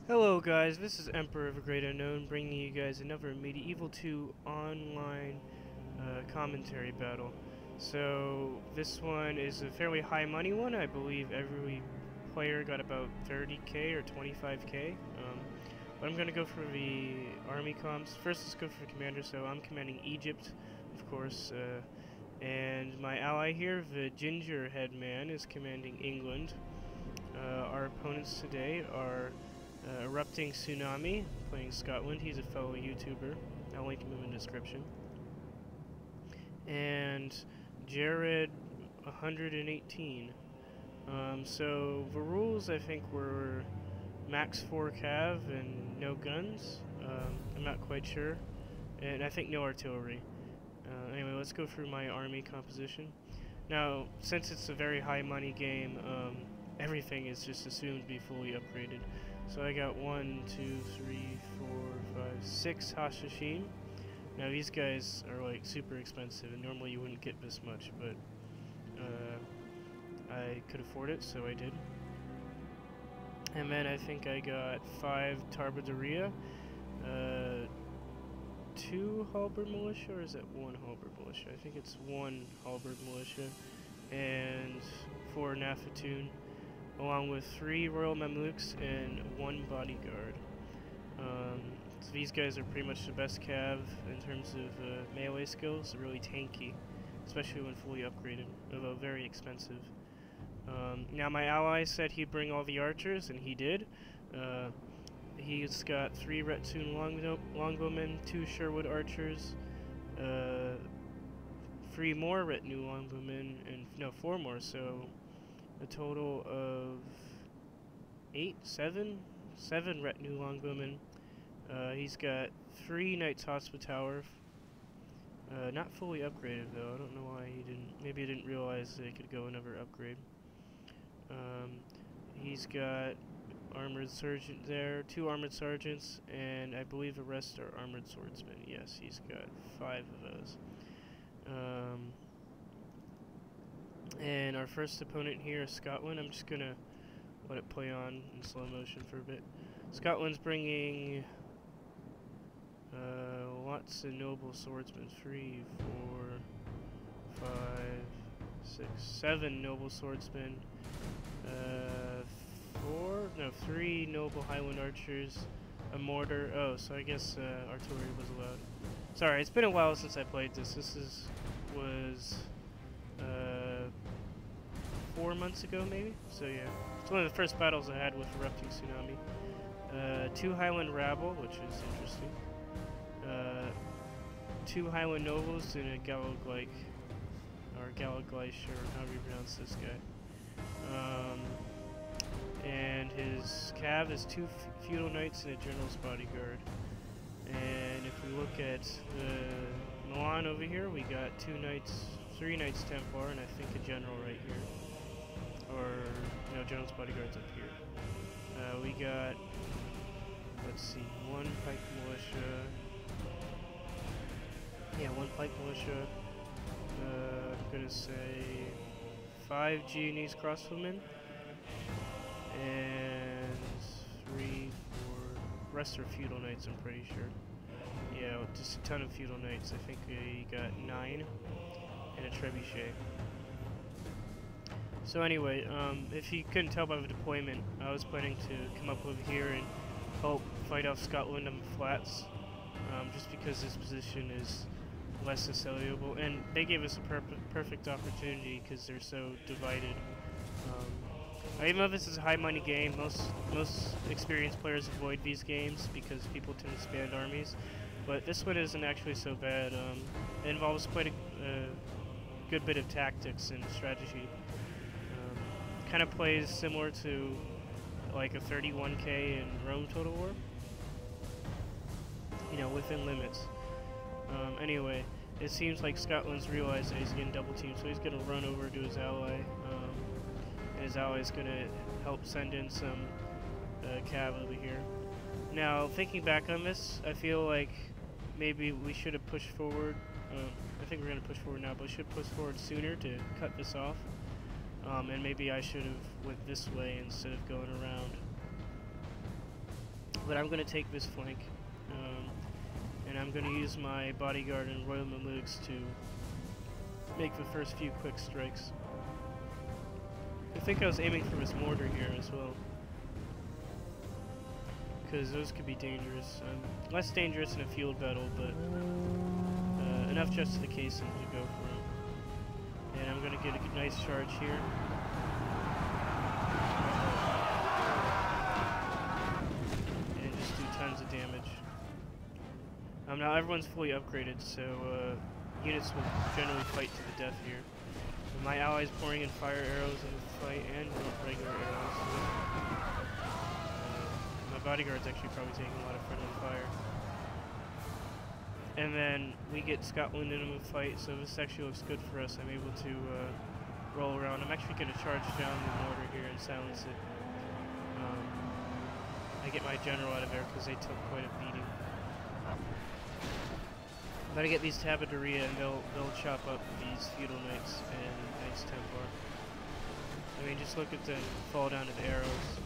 Hello guys, this is Emperor of a Great Unknown bringing you guys another Medieval 2 online commentary battle. So this one is a fairly high money one. I believe every player got about 30k or 25k. But I'm going to go for the army comps. First let's go for commander. So I'm commanding Egypt, of course. And my ally here, the ginger head man, is commanding England. Our opponents today are Erupting Tsunami, playing Scotland. He's a fellow YouTuber. I'll link him in the description. And Jared 118. So the rules I think were max 4 cav and no guns. I'm not quite sure. And I think no artillery. Anyway, let's go through my army composition. Now, since it's a very high money game, everything is just assumed to be fully upgraded. So I got 1, 2, 3, 4, 5, 6 Hashishim. Now these guys are like super expensive, and normally you wouldn't get this much, but I could afford it, so I did. And then I think I got 5 Tarbaderia, 2 Halberd Militia, or is that 1 Halberd Militia? I think it's 1 Halberd Militia, and 4 Nafatoon, along with 3 Royal Mamluks and 1 Bodyguard. So these guys are pretty much the best cav in terms of melee skills. They're really tanky, especially when fully upgraded, although very expensive. Now my ally said he'd bring all the archers, and he did. He's got 3 Retsun longbowmen, 2 Sherwood archers, 3 more retinue longbowmen, and no, 4 more, so a total of 7 retinue longbowmen. He's got 3 Knights Hospitaller, not fully upgraded though. I don't know why he didn't. Maybe he didn't realize they could go another upgrade. He's got armored sergeant there, 2 armored sergeants, and I believe the rest are armored swordsmen. Yes, he's got 5 of those. And our first opponent here is Scotland. I'm just gonna let it play on in slow motion for a bit. Scotland's bringing lots of noble swordsmen. 3, 4, 5, 6, 7 noble swordsmen. 3 noble Highland archers. A mortar. Oh, so I guess artillery was allowed. Sorry, it's been a while since I played this. This was 4 months ago, maybe? So yeah, it's one of the first battles I had with Erupting Tsunami. 2 Highland Rabble, which is interesting. 2 Highland Nobles and a Galaglyke, or Galaglysh, or however you pronounce this guy. And his cav is 2 feudal knights and a general's bodyguard. And if we look at Milan over here, we got 3 knights Templar, and I think a general right here. Or, no, general's bodyguard's up here. We got, let's see, 1 pike militia. Yeah, 1 pike militia. I'm gonna say 5 Genoese crossbowmen. And 3, 4, rest are feudal knights, I'm pretty sure. Yeah, just a ton of feudal knights. I think we got 9 and a trebuchet. So anyway, if you couldn't tell by the deployment, I was planning to come up over here and help fight off Scotland on the flats, just because this position is less assailable, and they gave us a perfect opportunity because they're so divided. Even though this is a high money game, most experienced players avoid these games because people tend to expand armies, but this one isn't actually so bad. It involves quite a good bit of tactics and strategy. Kind of plays similar to like a 31k in Rome Total War, you know, within limits. Anyway, it seems like Scotland's realized that he's getting double teamed, so he's going to run over to his ally, and his ally is going to help send in some cav over here. Now, thinking back on this, I feel like maybe we should have pushed forward. I think we're going to push forward now, but we should push forward sooner to cut this off. And maybe I should have went this way instead of going around. But I'm going to take this flank, and I'm going to use my bodyguard and Royal Mamluks to make the first few quick strikes. I think I was aiming for this mortar here as well, because those could be dangerous. Less dangerous in a field battle, but enough justification to go for them. And I'm going to get a nice charge here. And just do tons of damage. Now everyone's fully upgraded, so units will generally fight to the death here. And my allies pouring in fire arrows in the fight and regular arrows. My bodyguard's actually probably taking a lot of friendly fire. And then we get Scotland in the fight, so this actually looks good for us. I'm able to roll around. I'm actually going to charge down the mortar here and silence it. I get my general out of there because they took quite a beating. I'm going to get these Tabaderia and they'll chop up these feudal knights and Knights Templar. I mean, just look at them fall down to the arrows.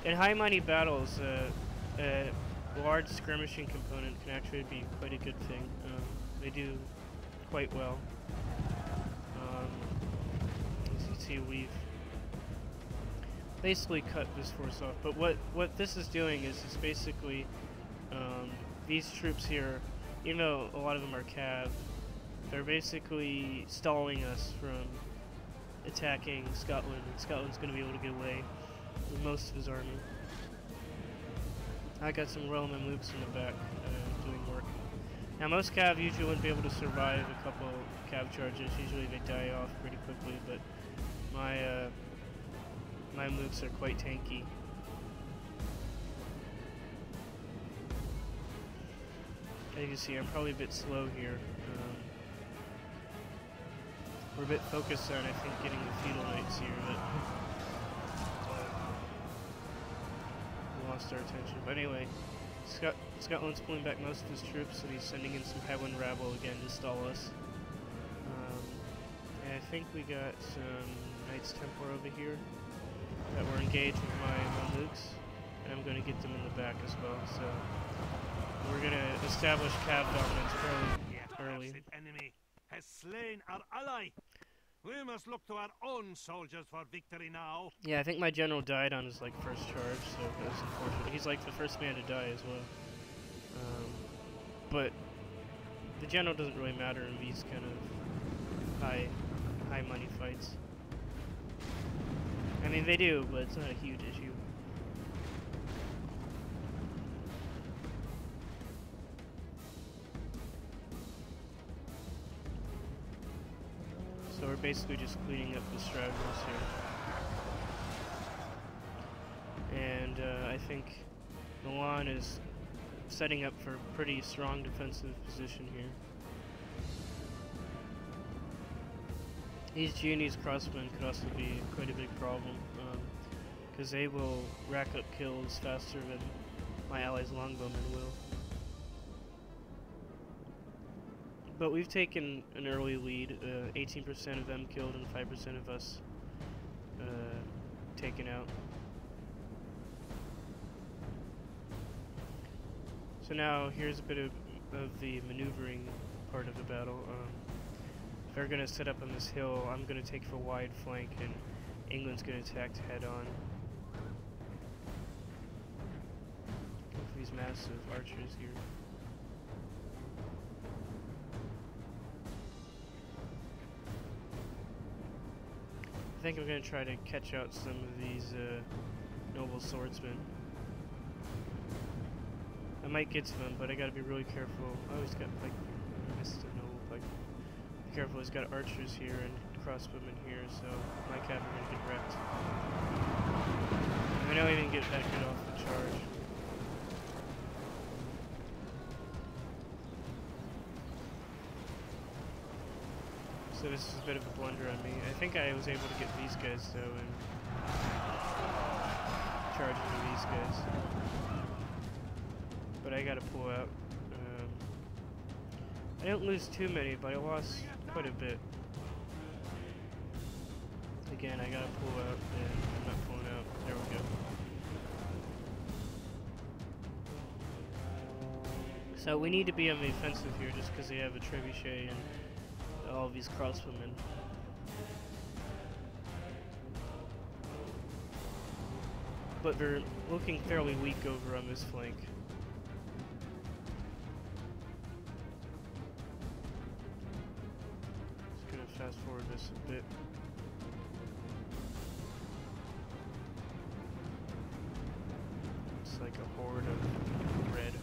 In high money battles, large skirmishing component can actually be quite a good thing. They do quite well. As you can see, we've basically cut this force off. But what this is doing is it's basically these troops here, even though a lot of them are cav, they're basically stalling us from attacking Scotland, and Scotland's going to be able to get away with most of his army. I got some Royal Mamluks in the back doing work. Now most cav usually wouldn't be able to survive a couple cav charges. Usually they die off pretty quickly, but my Mamluks are quite tanky. As you can see, I'm probably a bit slow here. We're a bit focused on, I think, getting the feudal knights here, but we lost our attention. But anyway, Scotland's pulling back most of his troops, and he's sending in some Highland rabble again to stall us. And I think we got some Knights Templar over here that were engaged with my Mamluks, and I'm going to get them in the back as well. So we're going to establish cav dominance early. The enemy has slain our ally. We must look to our own soldiers for victory now. Yeah, I think my general died on his first charge, so that was unfortunate. He's like the first man to die as well. But the general doesn't really matter in these kind of high money fights. I mean, they do, but it's not a huge issue. So we're basically just cleaning up the stragglers here. And I think Milan is setting up for a pretty strong defensive position here. These Genoese crossmen could also be quite a big problem, because they will rack up kills faster than my allies' longbowmen will. But we've taken an early lead, 18% of them killed and 5% of us taken out. So now here's a bit of the maneuvering part of the battle. If they're going to set up on this hill, I'm going to take for wide flank, and England's going to attack head on. Go for these massive archers here. I think I'm going to try to catch out some of these noble swordsmen. I might get to them, but I gotta be really careful. Oh, he's got pike. I missed a noble pike. Be careful, he's got archers here and crossbowmen here, so my cav are gonna get wrecked. I don't even get back off the charge. So this is a bit of a blunder on me. I think I was able to get these guys though and charge into these guys. But I gotta pull out. I didn't lose too many, but I lost quite a bit. Again, I gotta pull out, and I'm not pulling out. There we go. So we need to be on the offensive here just because they have a trebuchet and all these crossbowmen. But they're looking fairly weak over on this flank. Just gonna fast forward this a bit. It's like a horde of red.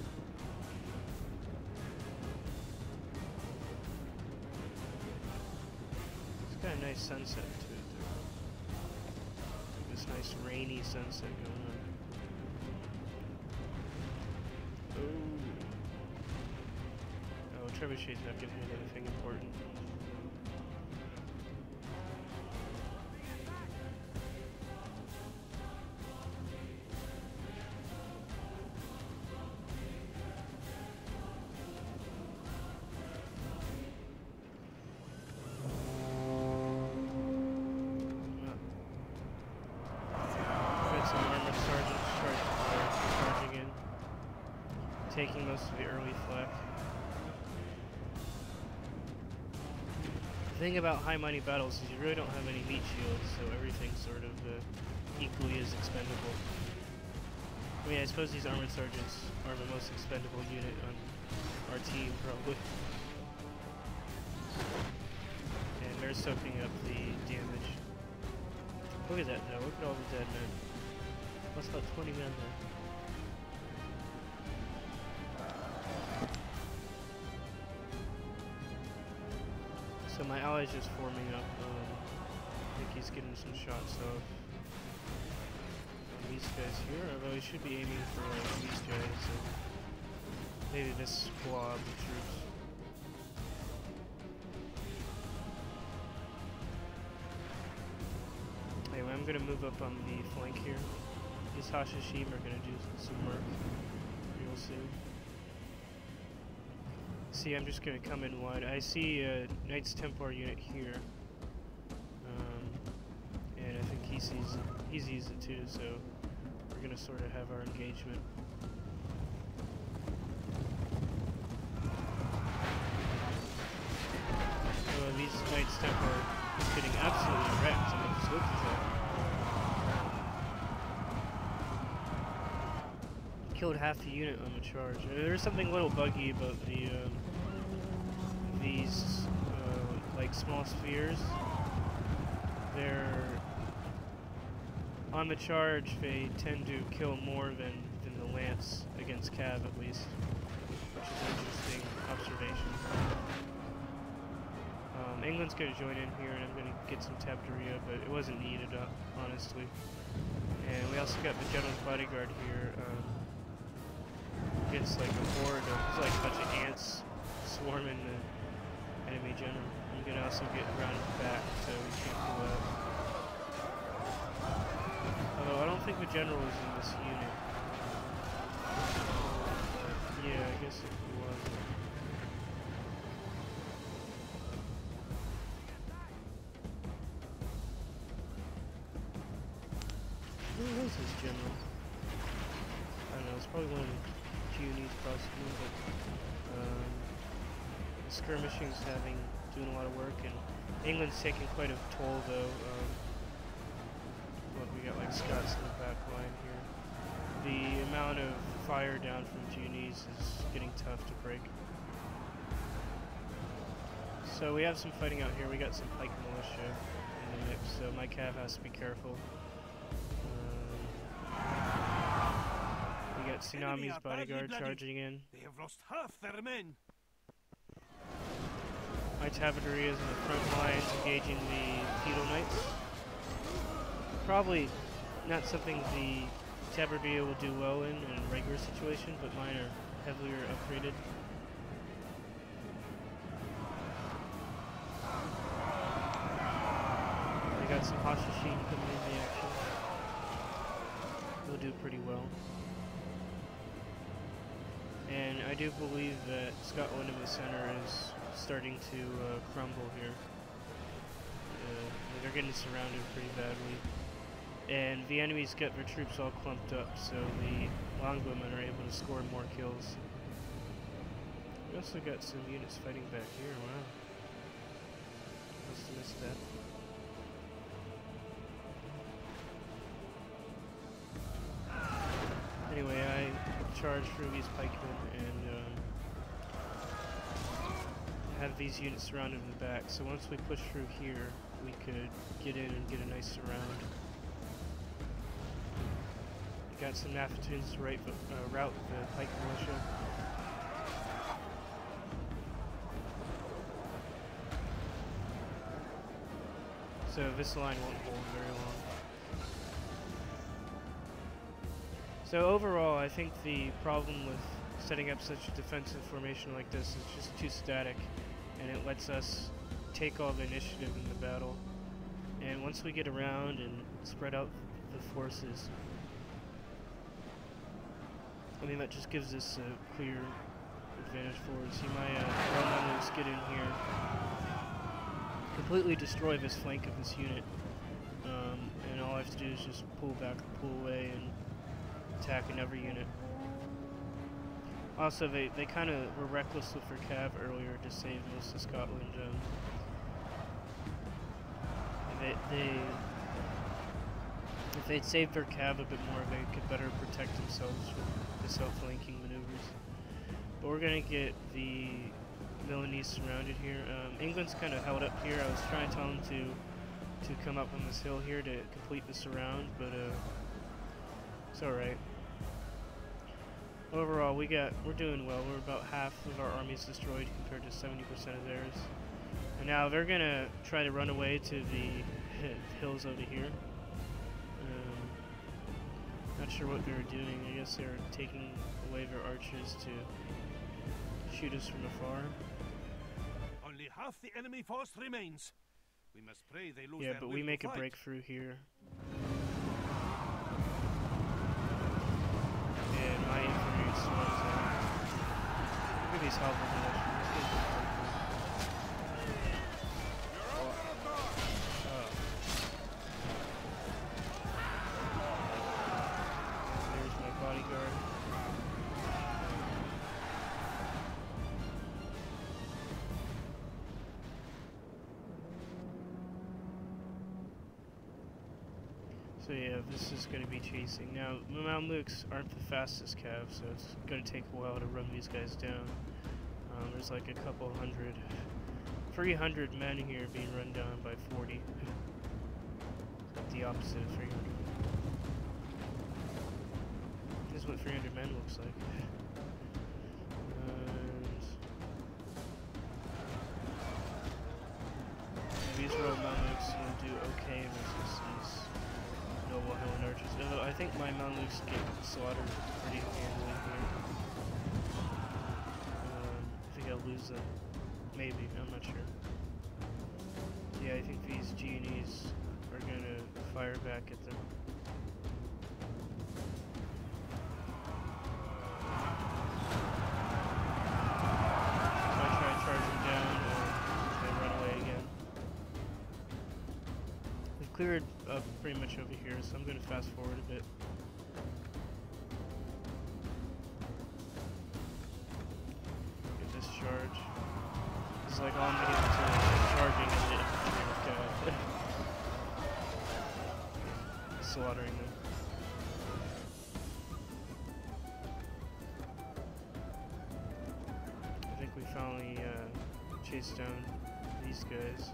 It's got a nice sunset to it there. This nice rainy sunset going on. Oh, trebuchet's not gonna hit anything important. Taking most of the early flak. The thing about high mighty battles is you really don't have any meat shields, so everything's sort of equally as expendable. I mean, I suppose these armored sergeants are the most expendable unit on our team, probably. And they're soaking up the damage. Look at that, though. Look at all the dead men. That's about 20 men there. So my ally's just forming up. I think he's getting some shots off these guys here, although he should be aiming for like these guys and maybe this squad of troops. Anyway, I'm gonna move up on the flank here. These Hashishim are gonna do some work real soon. See, I'm just gonna come in wide. I see a Knights Templar unit here, and I think he sees it too. So we're gonna sort of have our engagement. So these Knights Templar are getting absolutely wrecked. I mean, just look at that. Killed half the unit on the charge. There's something a little buggy about the these like small spheres. They're on the charge. They tend to kill more than the lance against cav, at least, which is an interesting observation. England's going to join in here, and I'm going to get some Tabteria, but it wasn't needed, honestly. And we also got the General's Bodyguard here. It's like a horde of, it's like a bunch of ants swarming the enemy general. I'm gonna also get rounded back, so we can't pull out. Although I don't think the general is in this unit. Yeah, I guess he was. Who was this general? I don't know, it's probably one of the Needs possibly, but skirmishing's doing a lot of work, and England's taking quite a toll though. Look, we got like Scots in the back line here. The amount of fire down from Tunisia is getting tough to break. So we have some fighting out here. We got some pike militia in the mix, so my cav has to be careful. We got Tsunami's bodyguard charging in. They have lost half their men. My Tabteria is in the front lines engaging the Feudal Knights. Probably not something the Tabteria will do well in a regular situation, but mine are heavily upgraded. We got some Hashishim coming in the action. They'll do pretty well. And I do believe that Scotland in the center is starting to crumble here. They're getting surrounded pretty badly. And the enemy's got their troops all clumped up, so the longbowmen are able to score more kills. We also got some units fighting back here. Wow. Must have missed that. Anyway, I charged through these pikemen and have these units surrounded in the back. So once we push through here, we could get in and get a nice surround. We got some Naphatunes to route the pike militia. So this line won't hold very long. So overall, I think the problem with setting up such a defensive formation like this is just too static, and it lets us take all the initiative in the battle. And once we get around and spread out the forces, I mean, that just gives us a clear advantage forward. See my Mamluks get in here, completely destroy this flank of this unit, and all I have to do is just pull back or pull away and attack another unit. Also, they kind of were reckless with their cav earlier to save most of Scotland. If they'd saved their cav a bit more, they could better protect themselves with the self-flanking maneuvers. But we're gonna get the Milanese surrounded here. England's kind of held up here. I was trying to tell them to come up on this hill here to complete the surround, but it's all right. Overall, we're doing well. We're about half of our armies destroyed compared to 70% of theirs. And now they're gonna try to run away to the hills over here. Not sure what they were doing. I guess they were taking away their archers to shoot us from afar. Only half the enemy force remains. We must pray they lose Yeah, their but will we to make a fight. breakthrough here. And my infantry slows down. Look at these halberd militias. There's my bodyguard. So yeah, this is going to be chasing. Now, the Mamluks aren't the fastest cav, so it's going to take a while to run these guys down. There's like a couple hundred, 300 men here being run down by 40. The opposite of 300. This is what 300 men looks like. And these royal Mamluks will do okay versus these noble Helen archers. I think my Mamluks get slaughtered pretty handily here. I think I'll lose them. Maybe, I'm not sure. Yeah, I think these genies are gonna fire back at them. If I try to charge them down, they run away again. We've cleared up pretty much over here, so I'm gonna fast forward a bit. Get this charge. It's like all I'm getting to charging and the infantry slaughtering them. I think we finally chased down these guys.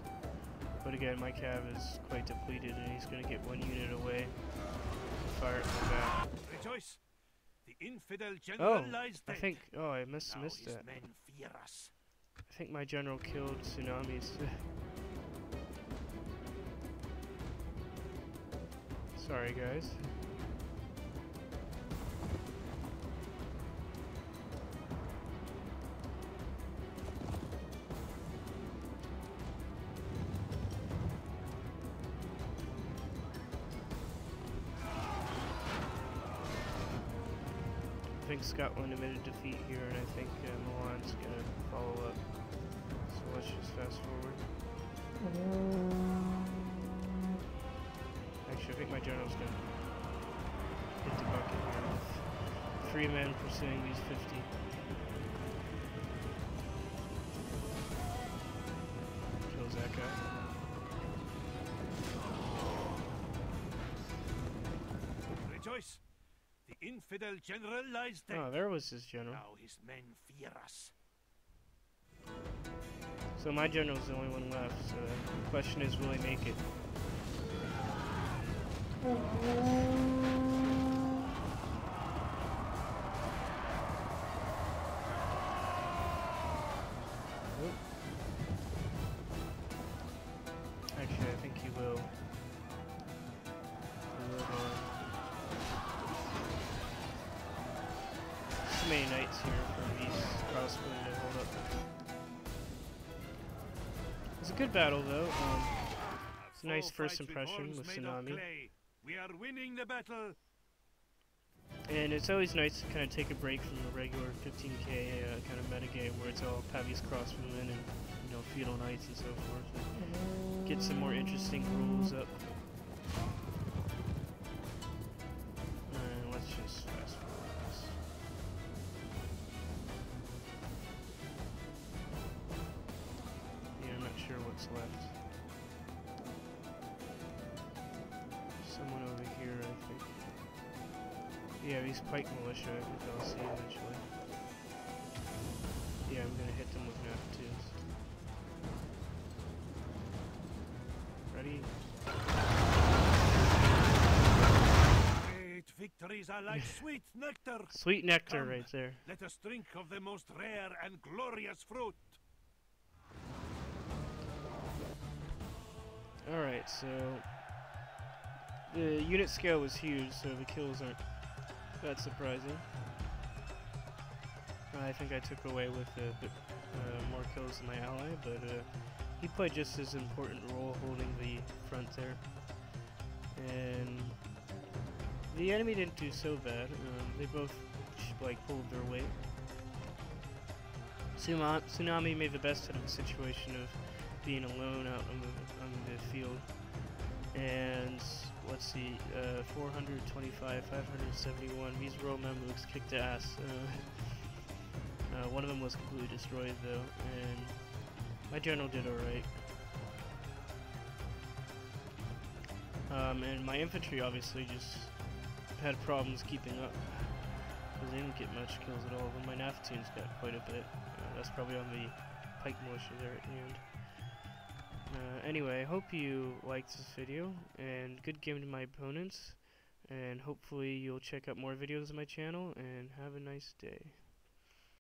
But again, my cav is quite depleted and he's going to get one unit away and fire it from back. Rejoice! The infidel general lies dead. I think, I missed Now that. his men fear us. I think my general killed tsunamis. Sorry, guys. I think Scotland admitted defeat here, and I think Milan's gonna follow up. So let's just fast forward. Actually, I think my general's gonna hit the bucket here with 3 men pursuing these 50. The infidel general lies dead. Oh, there was his general. Now his men fear us. So my general's the only one left, so the question is, will he make it? Oop. Actually, I think he will. So many knights here for these crossbowmen to hold up. It's a good battle, though. It's a nice first impression with Tsunami. We are winning the battle. And it's always nice to kind of take a break from the regular 15k kind of metagame where it's all Pavi's crossbowmen and, you know, feudal knights and so forth. And get some more interesting rules up. And let's just fast forward this. Yeah, I'm not sure what's left. Someone over here, I think. Yeah, these pike militia, I think I'll see eventually. Yeah, I'm gonna hit them with F2s. Ready? Great victories are like sweet nectar. Sweet nectar. Come, right there. Let us drink of the most rare and glorious fruit. Alright, so the unit scale was huge, so the kills aren't that surprising. I think I took away with a bit more kills than my ally, but he played just as important role holding the front there. And the enemy didn't do so bad. They both like pulled their weight. Tsunami made the best out of the situation of being alone out on the field. And let's see, 425, 571. These royal Mamluks kicked ass. One of them was completely destroyed though, and my general did alright. And my infantry obviously just had problems keeping up, because they didn't get much kills at all, but my Naftunes got quite a bit. That's probably on the pike militia there at the end. Anyway, I hope you liked this video, and good game to my opponents, and hopefully you'll check out more videos on my channel, and have a nice day.